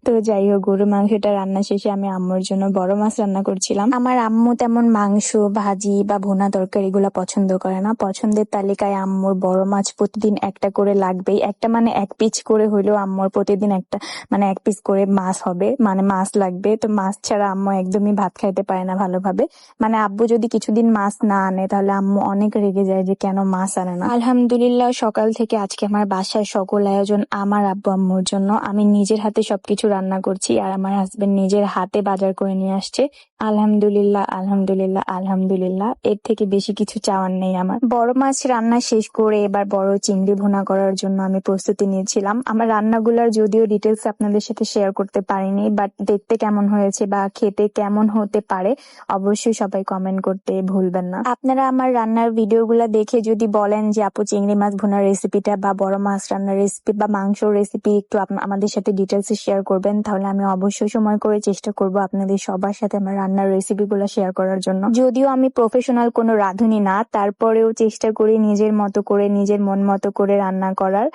তো যাই হোক, গরু মাংসটা রান্না শেষে আমি আম্মুর জন্য বড় মাছ রান্না করছিলাম। আমার আম্মু তেমন মাংস, ভাজি বা ভুনা তরকারি এগুলা পছন্দ করে না। পছন্দের তালিকায় আম্মুর বড় মাছ প্রতিদিন একটা করে লাগবেই। একটা মানে 1 পিস করে হইলেও আম্মুর প্রতিদিন একটা মানে 1 পিস করে মাছ হবে, মানে মাছ লাগবে। তো মাছ ছাড়া আম্মু একদমই ভাত খাইতে পারে না ভালোভাবে। মানে আব্বু যদি কিছুদিন মাছ না আনে তাহলে আম্মু অনেক রেগে যায় যে কেন মাছ আনে না। আলহামদুলিল্লাহ, সকাল থেকে আজকে আমার বাসায় সকল আয়োজন আমার আব্বু আম্মুর জন্য। আমি নিজের হাতে সবকিছু রান্না করছি আর আমার হাজবেন্ড নিজের হাতে বাজার করে নিয়ে আসছে। আলহামদুলিল্লাহ, আলহামদুলিল্লাহ, আলহামদুলিল্লাহ। এর থেকে বেশি কিছু চাওয়ার নেই আমার। বড় মাছ রান্না শেষ করে এবার বড় চিংড়ি ভুনা করার জন্য আমি প্রস্তুতি নিয়েছিলাম। আমার রান্নাগুলোর যদিও ডিটেলস আপনাদের সাথে শেয়ার করতে পারিনি, বাট দেখতে কেমন হয়েছে বা খেতে কেমন হতে পারে অবশ্যই সবাই কমেন্ট করতে ভুলবেন না। আপনারা আমার রান্নার ভিডিওগুলো দেখে যদি বলেন যে আপু চিংড়ি মাছ ভুনার রেসিপিটা বা বড় মাছ রান্নার রেসিপি বা মাংসর রেসিপি একটু আমাদের সাথে ডিটেলসে শেয়ার করবেন, তাহলে আমি অবশ্যই সময় করে চেষ্টা করব আপনাদের সবার সাথে আমার রান্নার রেসিপিগুলো শেয়ার করার জন্য। যদিও আমি প্রফেশনাল কোনো রাঁধুনি না, তারপরেও চেষ্টা করি নিজের মতো করে নিজের মন মতো করে রান্না করার।